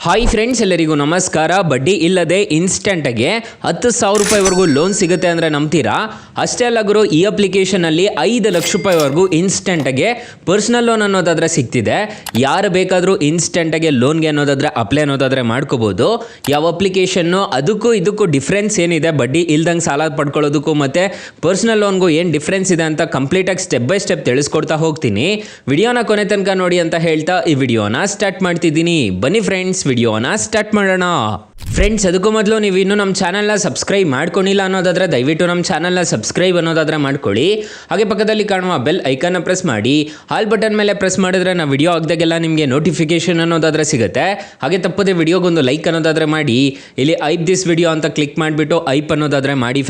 Hi friends, ಎಲ್ಲರಿಗೂ ನಮಸ್ಕಾರ. ಬಡ್ಡಿ ಇಲ್ಲದೆ ಇನ್ಸ್ಟೆಂಟಾಗಿ 10,000 ರೂಪಾಯಿವರೆಗೂ ಲೋನ್ ಸಿಗುತ್ತೆ ಅಂದರೆ ನಂಬ್ತೀರಾ? ಅಷ್ಟೇ ಅಲ್ಲ ಗುರು, ಈ ಅಪ್ಲಿಕೇಶನಲ್ಲಿ 5 ಲಕ್ಷ ರೂಪಾಯಿವರೆಗೂ ಇನ್ಸ್ಟೆಂಟಾಗಿ ಪರ್ಸ್ನಲ್ ಲೋನ್ ಅನ್ನೋದಾದರೆ ಸಿಗ್ತಿದೆ. ಯಾರು ಬೇಕಾದರೂ ಇನ್ಸ್ಟೆಂಟಾಗಿ ಲೋನ್ಗೆ ಅನ್ನೋದಾದರೆ ಅಪ್ಲೈ ಅನ್ನೋದಾದರೆ ಮಾಡ್ಕೋಬೋದು. ಯಾವ ಅಪ್ಲಿಕೇಶನ್ನು ಅದಕ್ಕೂ ಇದಕ್ಕೂ ಡಿಫ್ರೆನ್ಸ್ ಏನಿದೆ, ಬಡ್ಡಿ ಇಲ್ದಂಗೆ ಸಾಲ ಪಡ್ಕೊಳ್ಳೋದಕ್ಕೂ ಮತ್ತು ಪರ್ಸ್ನಲ್ ಲೋನ್ಗೂ ಏನು ಡಿಫ್ರೆನ್ಸ್ ಇದೆ ಅಂತ ಕಂಪ್ಲೀಟಾಗಿ ಸ್ಟೆಪ್ ಬೈ ಸ್ಟೆಪ್ ತಿಳಿಸ್ಕೊಡ್ತಾ ಹೋಗ್ತೀನಿ. ವಿಡಿಯೋನ ಕೊನೆ ತನಕ ನೋಡಿ ಅಂತ ಹೇಳ್ತಾ ಈ ವಿಡಿಯೋನ ಸ್ಟಾರ್ಟ್ ಮಾಡ್ತಿದ್ದೀನಿ. ಬನ್ನಿ ಫ್ರೆಂಡ್ಸ್, ವಿಡಿಯೋನ ಸ್ಟಾರ್ಟ್ ಮಾಡೋಣ. ಫ್ರೆಂಡ್ಸ್, ಅದಕ್ಕೂ ಮೊದಲು ನೀವು ಇನ್ನೂ ನಮ್ಮ ಚಾನಲ್ನ ಸಬ್ಸ್ಕ್ರೈಬ್ ಮಾಡ್ಕೊಂಡಿಲ್ಲ ಅನ್ನೋದಾದರೆ ದಯವಿಟ್ಟು ನಮ್ಮ ಚಾನಲ್ನ ಸಬ್ಸ್ಕ್ರೈಬ್ ಅನ್ನೋದಾದರೆ ಮಾಡ್ಕೊಳ್ಳಿ. ಹಾಗೆ ಪಕ್ಕದಲ್ಲಿ ಕಾಣುವ ಬೆಲ್ ಐಕನ್ನ ಪ್ರೆಸ್ ಮಾಡಿ. ಆಲ್ ಬಟನ್ ಮೇಲೆ ಪ್ರೆಸ್ ಮಾಡಿದ್ರೆ ನಾವು ವಿಡಿಯೋ ಆಗದಾಗೆಲ್ಲ ನಿಮಗೆ ನೋಟಿಫಿಕೇಶನ್ ಅನ್ನೋದಾದರೆ ಸಿಗುತ್ತೆ. ಹಾಗೆ ತಪ್ಪದೆ ವಿಡಿಯೋಗೊಂದು ಲೈಕ್ ಅನ್ನೋದಾದರೆ ಮಾಡಿ. ಇಲ್ಲಿ ಐಪ್ ದಿಸ್ ವಿಡಿಯೋ ಅಂತ ಕ್ಲಿಕ್ ಮಾಡಿಬಿಟ್ಟು ಐಪ್ ಅನ್ನೋದಾದರೆ ಮಾಡಿ.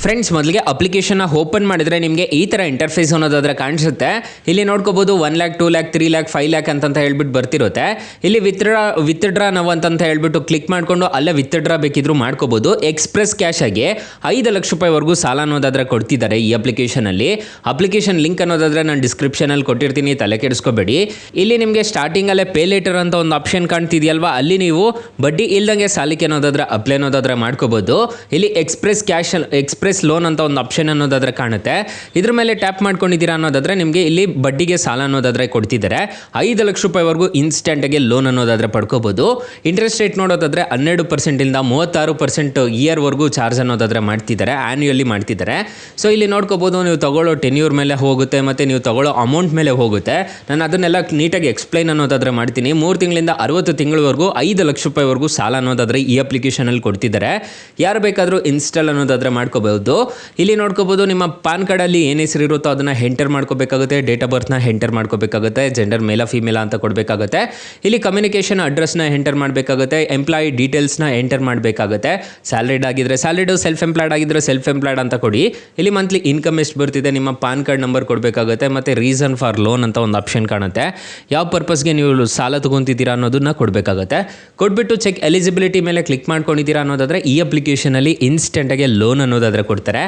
ಫ್ರೆಂಡ್ಸ್ ಮೊದಲಿಗೆ ಅಪ್ಲಿಕೇಶನ್ನ ಓಪನ್ ಮಾಡಿದರೆ ನಿಮಗೆ ಈ ಥರ ಇಂಟರ್ಫೇಸ್ ಅನ್ನೋದಾದರೆ ಕಾಣಿಸುತ್ತೆ. ಇಲ್ಲಿ ನೋಡ್ಕೋಬೋದು 1 lakh, 2 lakh, 3 lakh, 5 lakh ಅಂತ ಹೇಳ್ಬಿಟ್ಟು ಬರ್ತಿರುತ್ತೆ. ಇಲ್ಲಿ ವಿತ್ಡ್ರಾ ನಾವು ಅಂತ ಹೇಳ್ಬಿಟ್ಟು ಕ್ಲಿಕ್ ಮಾಡಿಕೊಂಡು ಅಲ್ಲೇ ವಿತ್ಡ್ರಾ ಬೇಕಿದ್ರು ಮಾಡ್ಕೋಬೋದು. ಎಕ್ಸ್ಪ್ರೆಸ್ ಕ್ಯಾಶ್ ಆಗಿ 5 ಲಕ್ಷ ರೂಪಾಯಿವರೆಗೂ ಸಾಲ ಅನ್ನೋದಾದರೆ ಕೊಡ್ತಿದ್ದಾರೆ ಈ ಅಪ್ಲಿಕೇಶನಲ್ಲಿ. ಅಪ್ಲಿಕೇಶನ್ ಲಿಂಕ್ ಅನ್ನೋದಾದರೆ ನಾನು ಡಿಸ್ಕ್ರಿಪ್ಷನಲ್ಲಿ ಕೊಟ್ಟಿರ್ತೀನಿ, ತಲೆ ಕೆಡಿಸ್ಕೋಬೇಡಿ. ಇಲ್ಲಿ ನಿಮಗೆ ಸ್ಟಾರ್ಟಿಂಗಲ್ಲೇ ಪೇ ಲೇಟರ್ ಅಂತ ಒಂದು ಆಪ್ಷನ್ ಕಾಣ್ತಿದೆಯಲ್ವಾ, ಅಲ್ಲಿ ನೀವು ಬಡ್ಡಿ ಇಲ್ದಂಗೆ ಸಾಲಕ್ಕೆ ಅನ್ನೋದಾದರೆ ಅಪ್ಲೈ ಅನ್ನೋದಾದರೆ ಮಾಡ್ಕೋಬೋದು. ಇಲ್ಲಿ ಎಕ್ಸ್ಪ್ರೆಸ್ ಲೋನ್ ಅಂತ ಒಂದು ಆಪ್ಷನ್ ಅನ್ನೋದಾದರೆ ಕಾಣುತ್ತೆ. ಇದ್ರ ಮೇಲೆ ಟ್ಯಾಪ್ ಮಾಡ್ಕೊಂಡಿದ್ದೀರಾ ಅನ್ನೋದಾದರೆ ನಿಮಗೆ ಇಲ್ಲಿ ಬಡ್ಡಿಗೆ ಸಾಲ ಅನ್ನೋದಾದರೆ ಕೊಡ್ತಿದ್ದಾರೆ. 5 ಲಕ್ಷ ರೂಪಾಯಿವರೆಗೂ ಇನ್ಸ್ಟೆಂಟಾಗಿ ಲೋನ್ ಅನ್ನೋದಾದರೆ ಪಡ್ಕೋಬೋದು. ಇಂಟ್ರೆಸ್ಟ್ ರೇಟ್ ನೋಡೋದಾದರೆ 12% ಇಂದ 36% ಇಯರ್ವರೆಗೂ ಚಾರ್ಜ್ ಅನ್ನೋದಾದರೆ ಮಾಡ್ತಿದ್ದಾರೆ, ಆ್ಯನ್ಯುಯಲಿ ಮಾಡ್ತಿದ್ದಾರೆ. ಸೊ ಇಲ್ಲಿ ನೋಡ್ಕೋಬೋದು, ನೀವು ತಗೊಳ್ಳೋ ಟೆನ್ಯೂರ್ ಮೇಲೆ ಹೋಗುತ್ತೆ ಮತ್ತು ನೀವು ತಗೊಳ್ಳೋ ಅಮೌಂಟ್ ಮೇಲೆ ಹೋಗುತ್ತೆ. ನಾನು ಅದನ್ನೆಲ್ಲ ನೀಟಾಗಿ ಎಕ್ಸ್ಪ್ಲೈನ್ ಅನ್ನೋದಾದರೆ ಮಾಡ್ತೀನಿ. 3 ತಿಂಗಳಿಂದ 60 ತಿಂಗಳವರೆಗೂ 5 ಲಕ್ಷ ರೂಪಾಯಿವರೆಗೂ ಸಾಲ ಅನ್ನೋದಾದರೆ ಈ ಅಪ್ಲಿಕೇಶನಲ್ಲಿ ಕೊಡ್ತಿದ್ದಾರೆ. ಯಾರು ಬೇಕಾದರೂ ಇನ್ಸ್ಟಾಲ್ ಅನ್ನೋದಾದರೆ ಮಾಡ್ಕೋಬಹುದು. ಇಲ್ಲಿ ನೋಡ್ಕೋಬೋದು, ನಿಮ್ಮ ಪಾನ್ ಕಾರ್ಡಲ್ಲಿ ಏನು ಹೆಸರು ಇರುತ್ತೋ ಅದನ್ನು ಎಂಟರ್ ಮಾಡ್ಕೋಬೇಕಾಗುತ್ತೆ. ಡೇಟ್ ಆಫ್ ಬರ್ತ್ನ ಎಂಟರ್ ಮಾಡ್ಕೋಬೇಕಾಗುತ್ತೆ. ಜೆಂಡರ್ ಮೇಲ ಫೀಮೇಲ ಅಂತ ಕೊಡಬೇಕಾಗುತ್ತೆ. ಇಲ್ಲಿ ಕಮ್ಯುನಿಕೇಷನ್ ಅಡ್ರೆಸ್ನ ಎಂಟರ್ ಮಾಡಬೇಕಾಗುತ್ತೆ. ಎಂಪ್ಲಾಯಿ ಡೀಟೇಲ್ಸ್ನ ಎಂಟರ್ ಮಾಡಬೇಕಾಗುತ್ತೆ. ಸ್ಯಾಲ್ರಿಡ್ ಆಗಿದ್ದರೆ ಸ್ಯಾಲ್ರಿಡು, ಸೆಲ್ಫ್ ಎಂಪ್ಲಾಯ್ಡ್ ಆಗಿದ್ದರೆ ಸೆಲ್ಫ್ ಎಂಪ್ಲಾಯ್ಡ್ ಅಂತ ಕೊಡಿ. ಇಲ್ಲಿ ಮಂತ್ಲಿ ಇನ್ಕಮ್ ಎಷ್ಟು ಬರ್ತಿದೆ, ನಿಮ್ಮ ಪಾನ್ ಕಾರ್ಡ್ ನಂಬರ್ ಕೊಡಬೇಕಾಗುತ್ತೆ. ಮತ್ತು ರೀಸನ್ ಫಾರ್ ಲೋನ್ ಅಂತ ಒಂದು ಆಪ್ಷನ್ ಕಾಣುತ್ತೆ. ಯಾವ ಪರ್ಪಸ್ಗೆ ನೀವು ಸಾಲ ತೊಗೊತಿದ್ದೀರಾ ಅನ್ನೋದನ್ನ ಕೊಡಬೇಕಾಗುತ್ತೆ. ಕೊಟ್ಬಿಟ್ಟು ಚೆಕ್ ಎಲಿಜಿಬಿಲಿಟಿ ಮೇಲೆ ಕ್ಲಿಕ್ ಮಾಡ್ಕೊಂಡಿದ್ದೀರಾ ಅನ್ನೋದಾದರೆ ಈ ಅಪ್ಲಿಕೇಶನಲ್ಲಿ ಇನ್ಸ್ಟೆಂಟಾಗಿ ಲೋನ್ ಅನ್ನೋದಾದರೆ ಕೊಡ್ತಾರೆ.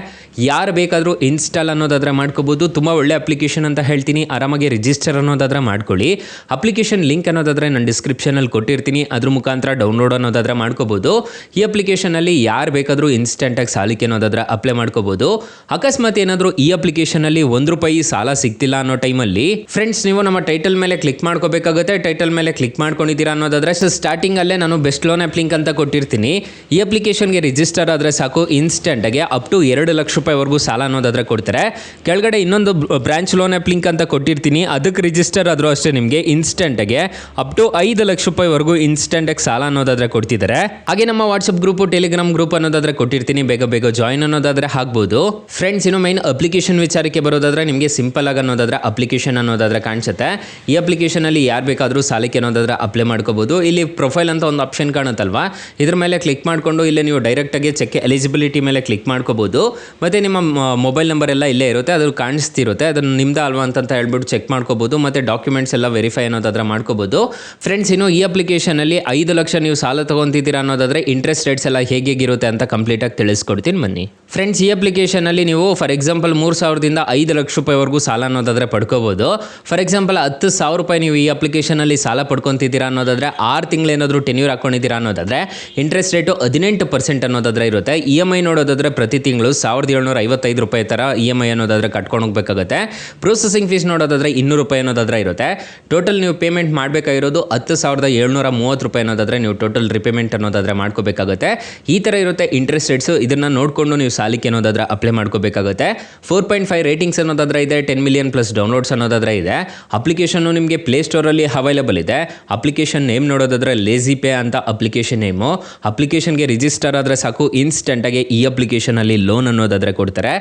ಯಾರು ಬೇಕಾದರೂ ಇನ್ಸ್ಟಾಲ್ ಅನ್ನೋದಾದರೆ ಮಾಡ್ಕೋಬೋದು. ತುಂಬ ಒಳ್ಳೆ ಅಪ್ಲಿಕೇಶನ್ ಅಂತ ಹೇಳ್ತೀನಿ. ಆರಾಮಾಗಿ ರಿಜಿಸ್ಟರ್ ಅನ್ನೋದಾದರೆ ಮಾಡ್ಕೊಳ್ಳಿ. ಅಪ್ಲಿಕೇಶನ್ ಲಿಂಕ್ ಅನ್ನೋದಾದರೆ ನಾನು ಡಿಸ್ಕ್ರಿಪ್ಷನಲ್ಲಿ ಕೊಟ್ಟಿರ್ತೀನಿ, ಅದ್ರ ಮುಖಾಂತರ ಡೌನ್ಲೋಡ್ ಅನ್ನೋದಾದರೆ ಮಾಡ್ಕೋಬೋದು. ಈ ಅಪ್ಲಿಕೇಶನಲ್ಲಿ ಯಾರು ಬೇಕಾದರೂ ಇನ್ಸ್ಟೆಂಟಾಗಿ ಸಾಲಕ್ಕೆ ಅನ್ನೋದಾದರೆ ಅಪ್ಲೈ ಮಾಡ್ಕೋಬೋದು. ಅಕಸ್ಮಾತ್ ಏನಾದರೂ ಈ ಅಪ್ಲಿಕೇಶನಲ್ಲಿ ₹1 ಸಾಲ ಸಿಗ್ತಿಲ್ಲ ಅನ್ನೋ ಟೈಮಲ್ಲಿ ಫ್ರೆಂಡ್ಸ್, ನೀವು ನಮ್ಮ ಟೈಟಲ್ ಮೇಲೆ ಕ್ಲಿಕ್ ಮಾಡ್ಕೋಬೇಕಾಗುತ್ತೆ. ಟೈಟಲ್ ಮೇಲೆ ಕ್ಲಿಕ್ ಮಾಡ್ಕೊಂಡಿದ್ದೀರಾ ಅನ್ನೋದಾದರೆ ಸ್ಟಾರ್ಟಿಂಗಲ್ಲೇ ನಾನು ಬೆಸ್ಟ್ ಲೋನ್ ಆ್ಯಪ್ ಲಿಂಕ್ ಅಂತ ಕೊಟ್ಟಿರ್ತೀನಿ. ಈ ಅಪ್ಲಿಕೇಶನ್ಗೆ ರಿಜಿಸ್ಟರ್ ಆದರೆ ಸಾಕು, ಇನ್ಸ್ಟೆಂಟಾಗಿ ಅಪ್ ಟು 2 ಲಕ್ಷ ರೂಪಾಯಿವರೆಗೂ ಸಾಲ ಅನ್ನೋದಾದರೆ ಕೊಡ್ತಾರೆ. ಕೆಳಗಡೆ ಇನ್ನೊಂದು ಬ್ರಾಂಚ್ ಲೋನ್ ಆ್ಯಪ್ ಲಿಂಕ್ ಅಂತ ಕೊಟ್ಟಿರ್ತೀನಿ, ಅದಕ್ಕೆ ರಿಜಿಸ್ಟರ್ ಆದರೂ ಅಷ್ಟೇ ನಿಮಗೆ ಇನ್ಸ್ಟೆಂಟಾಗಿ ಅಪ್ ಟು 5 ಲಕ್ಷ ರೂಪಾಯಿವರೆಗೂ ಇನ್ಸ್ಟೆಂಟಾಗಿ ಸಾಲ ಅನ್ನೋದಾದರೆ ಕೊಡ್ತಿದ್ದಾರೆ. ಹಾಗೆ ನಮ್ಮ ವಾಟ್ಸಪ್ ಗ್ರೂಪು, ಟೆಲಿಗ್ರಾಮ್ ಗ್ರೂಪ್ ಅನ್ನೋದಾದರೆ ಕೊಟ್ಟಿರ್ತೀನಿ, ಬೇಗ ಜಾಯಿನ್ ಅನ್ನೋದಾದರೆ ಆಗ್ಬೋದು. ಫ್ರೆಂಡ್ಸ್, ಇನ್ನು ಮೈನ್ ಅಪ್ಲಿಕೇಶನ್ ವಿಚಾರಕ್ಕೆ ಬರೋದಾದರೆ ನಿಮಗೆ ಸಿಂಪಲ್ ಆಗಿ ಅನ್ನೋದಾದರೆ ಅಪ್ಲಿಕೇಶನ್ ಅನ್ನೋದಾದರೆ ಕಾಣಿಸುತ್ತೆ. ಈ ಅಪ್ಲಿಕೇಶನಲ್ಲಿ ಯಾರು ಬೇಕಾದರೂ ಸಾಲಕ್ಕೆ ಅನ್ನೋದಾದರೆ ಅಪ್ಲೈ ಮಾಡ್ಕೋಬೋದು. ಇಲ್ಲಿ ಪ್ರೊಫೈಲ್ ಅಂತ ಒಂದು ಆಪ್ಷನ್ ಕಾಣುತ್ತಲ್ವಾ, ಇದ್ರ ಮೇಲೆ ಕ್ಲಿಕ್ ಮಾಡಿಕೊಂಡು ಇಲ್ಲಿ ನೀವು ಡೈರೆಕ್ಟಾಗಿ ಚೆಕ್ ಎಲಿಜಿಬಿಲಿಟಿ ಮೇಲೆ ಕ್ಲಿಕ್ ಮಾಡ್ಕೋಬೋದು. ಮತ್ತು ನಿಮ್ಮ ಮೊಬೈಲ್ ನಂಬರ್ ಎಲ್ಲ ಇಲ್ಲೇ ಇರುತ್ತೆ, ಅದು ಕಾಣಿಸ್ತಿರುತ್ತೆ. ಅದನ್ನು ನಿಮ್ದು ಅಲ್ವಾ ಅಂತ ಹೇಳ್ಬಿಟ್ಟು ಚೆಕ್ ಮಾಡ್ಕೋಬೋದು. ಮತ್ತು ಡಾಕ್ಯುಮೆಂಟ್ಸ್ ಎಲ್ಲ ವೆರಿಫೈ ಅನ್ನೋದಾದರೆ ಮಾಡ್ಕೋಬೋದು. ಫ್ರೆಂಡ್ಸ್, ಇನ್ನು ಈ ಅಪ್ಲಿಕೇಶನಲ್ಲಿ 5 ಲಕ್ಷ ನೀವು ಸಾಲ ತೊಗೊತಿದ್ದೀರಾ ಅನ್ನೋದಾದರೆ ಇಂಟ್ರೆಸ್ಟ್ ರೇಟ್ಸ್ ಎಲ್ಲ ಹೇಗಿರುತ್ತೆ ಅಂತ ಕಂಪ್ಲೀಟಾಗಿ ತಿಳಿಸ್ಕೊಡ್ತೀನಿ ಬನ್ನಿ. ಫ್ರೆಂಡ್ಸ್, ಈ ಅಪ್ಲಿಕೇಶನಲ್ಲಿ ನೀವು ಫಾರ್ ಎಕ್ಸಾಂಪಲ್ 3,000ದಿಂದ 5 ಲಕ್ಷ ರೂಪಾಯಿವರೆಗೂ ಸಾಲ ಅನ್ನೋದಾದರೆ ಪಡ್ಕೋಬೋದು. ಫಾರ್ ಎಕ್ಸಾಂಪಲ್ 10,000 ರೂಪಾಯಿ ನೀವು ಈ ಅಪ್ಲಿಕೇಶನಲ್ಲಿ ಸಾಲ ಪಡ್ಕೊತಿದ್ದೀರಾ ಅನ್ನೋದಾದರೆ 6 ತಿಂಗಳು ಏನಾದರೂ ಟೆನ್ಯೂರ್ ಹಾಕೊಂಡಿದ್ದೀರಾ ಅನ್ನೋದಾದರೆ ಇಂಟ್ರೆಸ್ಟ್ ರೇಟು 18% ಅನ್ನೋದಾದರೆ ಇರುತ್ತೆ. EMI ನೋಡೋದಾದರೆ ಪ್ರತಿ ತಿಂಗಳು ₹1,755 ಥರ EMI ಅನ್ನೋದಾದರೆ ಕಟ್ಕೊಂಡು ಹೋಗಬೇಕಾಗುತ್ತೆ. ಪ್ರೊಸೆಸಿಂಗ್ ಫೀಸ್ ನೋಡೋದಾದರೆ ₹200 ಅನ್ನೋದಾದರೆ ಇರುತ್ತೆ. ಟೋಟಲ್ ನೀವು ಪೇಮೆಂಟ್ ಮಾಡಬೇಕಾಗಿರೋದು ₹10,730 ಅನ್ನೋದಾದರೆ ನೀವು ಟೋಟಲ್ ರಿಪೇಮೆಂಟ್ ಅನ್ನೋದಾದರೆ ಮಾಡ್ಕೋಬೇಕಾಗುತ್ತೆ. ಈ ಥರ ಇರುತ್ತೆ ಇಂಟ್ರೆಸ್ಟ್ ರೇಟ್ಸು. ಇದನ್ನು ನೋಡಿಕೊಂಡು ನೀವು ಸಾಲಕ್ಕೆ ಅನ್ನೋದಾದರೆ ಅಪ್ಲೈ ಮಾಡ್ಕೋಬೇಕಾಗುತ್ತೆ. 4.5 ರೇಟಿಂಗ್ಸ್ ಅನ್ನೋದಾದರೆ ಇದೆ. 10 ಮಿಲಿಯನ್ ಪ್ಲಸ್ ಡೌನ್ಲೋಡ್ಸ್ ಅನ್ನೋದಾದರೆ ಇದೆ. ಅಪ್ಲಿಕೇಶನ್ನು ನಿಮಗೆ ಪ್ಲೇಸ್ಟೋರಲ್ಲಿ ಅವೈಲೇಬಲ್ ಇದೆ. ಅಪ್ಲಿಕೇಶನ್ ನೇಮ್ ನೋಡೋದಾದರೆ ಲೇಜಿ ಪೇ ಅಂತ ಅಪ್ಲಿಕೇಶನ್ ನೇಮು. ಅಪ್ಲಿಕೇಶನ್ಗೆ ರಿಜಿಸ್ಟರ್ ಆದರೆ ಸಾಕು, ಇನ್ಸ್ಟೆಂಟಾಗಿ ಈ ಅಪ್ಲಿಕೇಶನಲ್ಲಿ ಲೋನ್ ಅನ್ನೋದಾದರೆ ಕೊಡ್ತಾರೆ.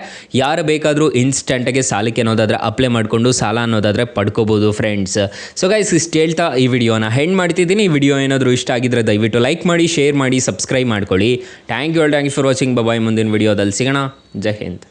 ಯಾರು ಬೇಕಾದರೂ ಇನ್ಸ್ಟೆಂಟಾಗಿ ಸಾಲಕ್ಕೆ ಅನ್ನೋದಾದರೆ ಅಪ್ಲೈ ಮಾಡಿಕೊಂಡು ಸಾಲ ಅನ್ನೋದಾದರೆ ಪಡ್ಕೋಬೋದು ಫ್ರೆಂಡ್ಸ್. ಸೊ ಗೈಸ್, ಇಷ್ಟು ಹೇಳ್ತಾ ಈ ವಿಡಿಯೋನ ಹೆಂಡ್ ಮಾಡ್ತಿದ್ದೀನಿ. ಈ ವಿಡಿಯೋ ಏನಾದರೂ ಇಷ್ಟ ಆಗಿದ್ರೆ ದಯವಿಟ್ಟು ಲೈಕ್ ಮಾಡಿ, ಶೇರ್ ಮಾಡಿ, ಸಬ್ಸ್ಕ್ರೈಬ್ ಮಾಡ್ಕೊಳ್ಳಿ. Thank you for watching. Bye. ಮುಂದಿನ ವಿಡಿಯೋದಲ್ಲಿ ಸಿಗೋಣ. ಜೈ ಹಿಂದ್.